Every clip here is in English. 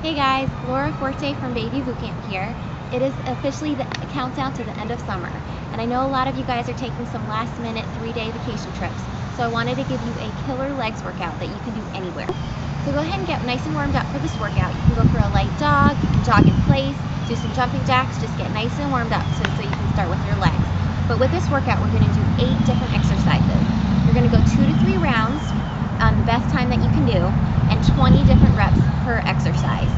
Hey guys, Laura Forte from Baby Bootcamp here. It is officially the countdown to the end of summer, and I know a lot of you guys are taking some last minute 3-day vacation trips, so I wanted to give you a killer legs workout that you can do anywhere. So go ahead and get nice and warmed up for this workout. You can go for a light jog, you can jog in place, do some jumping jacks, just get nice and warmed up so you can start with your legs. But with this workout, we're going to do 8 different exercises. You're going to go 2 to 3 rounds on the best time that you can do, and 20 different reps per exercise.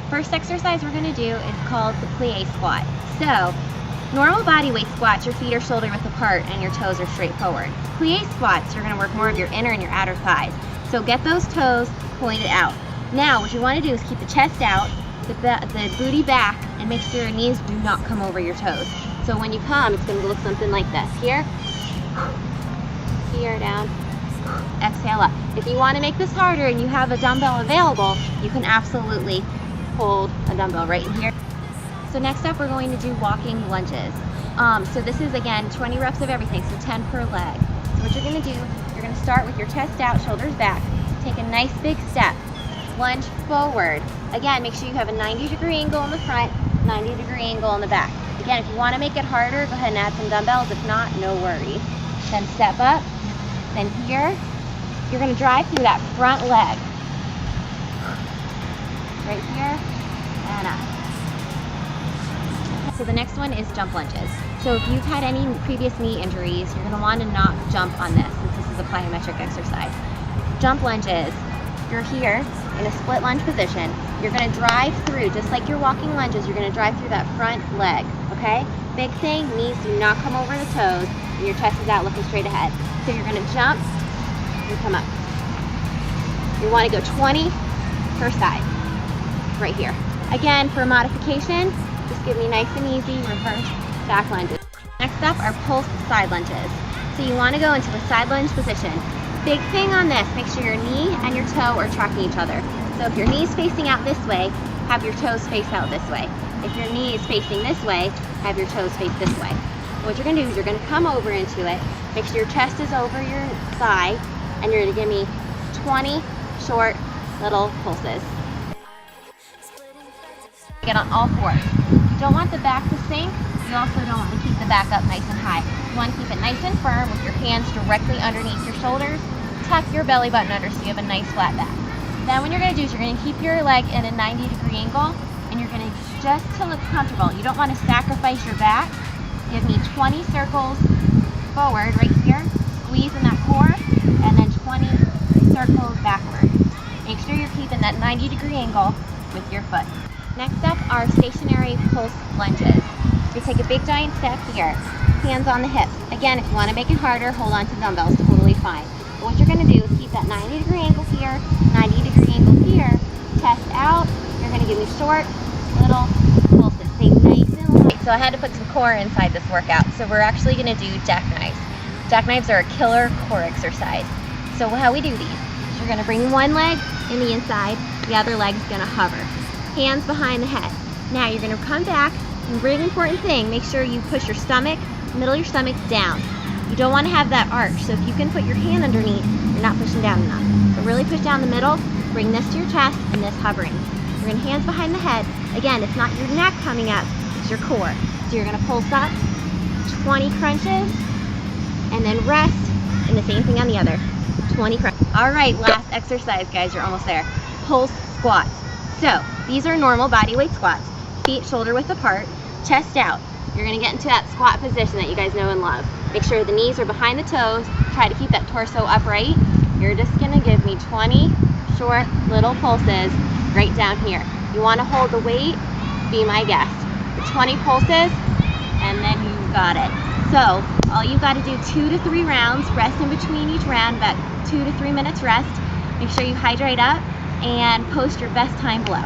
First exercise we're going to do is called the plie squat. So, normal body weight squats, your feet are shoulder width apart and your toes are straight forward. Plie squats, you're going to work more of your inner and your outer thighs. So get those toes pointed out. Now, what you want to do is keep the chest out, the booty back, and make sure your knees do not come over your toes. So when you come, it's going to look something like this. Here, down, exhale up. If you want to make this harder and you have a dumbbell available, you can absolutely hold a dumbbell right in here. So next up, we're going to do walking lunges. So this is, again, 20 reps of everything, so 10 per leg. So what you're going to do, you're going to start with your chest out, shoulders back. Take a nice big step. Lunge forward. Again, make sure you have a 90-degree angle in the front, 90-degree angle in the back. Again, if you want to make it harder, go ahead and add some dumbbells. If not, no worries. Then step up. Then here, you're going to drive through that front leg. Right here, and up. So the next one is jump lunges. So if you've had any previous knee injuries, you're going to want to not jump on this since this is a plyometric exercise. Jump lunges, you're here in a split lunge position. You're going to drive through, just like your walking lunges, you're going to drive through that front leg, okay? Big thing, knees do not come over the toes, and your chest is out looking straight ahead. So you're going to jump and come up. You want to go 20 per side, right here. Again, for modification, just give me nice and easy reverse back lunges. Next up are pulse side lunges. So you want to go into a side lunge position. Big thing on this, make sure your knee and your toe are tracking each other. So if your knee is facing out this way, have your toes face out this way. If your knee is facing this way, have your toes face this way. What you're going to do is you're going to come over into it, make sure your chest is over your thigh, and you're going to give me 20 short little pulses. Get on all fours. You don't want the back to sink. You also don't want to keep the back up nice and high. You want to keep it nice and firm with your hands directly underneath your shoulders. Tuck your belly button under so you have a nice flat back. Then what you're going to do is you're going to keep your leg at a 90-degree angle, and you're going to just till it's comfortable. You don't want to sacrifice your back. Give me 20 circles forward right here. Squeeze in that core, and then 20 circles backward. Make sure you're keeping that 90-degree angle with your foot. Next up are stationary pulse lunges. You take a big giant step here, hands on the hips. Again, if you want to make it harder, hold on to dumbbells, totally fine. But what you're going to do is keep that 90-degree angle here, 90-degree angle here, chest out. You're going to give me short, little pulses. Stay nice and light. So I had to put some core inside this workout, so we're actually going to do jackknives. Jackknives are a killer core exercise. So how we do these, you're going to bring one leg in the inside, the other leg is going to hover. Hands behind the head. Now you're going to come back, and really important thing, make sure you push your stomach, middle of your stomach down. You don't want to have that arch, so if you can put your hand underneath, you're not pushing down enough. So really push down the middle, bring this to your chest, and this hovering. You're going to hands behind the head. Again, it's not your neck coming up, it's your core. So you're going to pulse up, 20 crunches, and then rest, and the same thing on the other, 20 crunches. All right, last exercise, guys, you're almost there. Pulse squats. So these are normal body weight squats. Feet shoulder width apart, chest out. You're going to get into that squat position that you guys know and love. Make sure the knees are behind the toes. Try to keep that torso upright. You're just going to give me 20 short little pulses right down here. You want to hold the weight, be my guest. 20 pulses, and then you got it. So all you've got to do 2 to 3 rounds, rest in between each round, about 2 to 3 minutes rest. Make sure you hydrate up and post your best time below.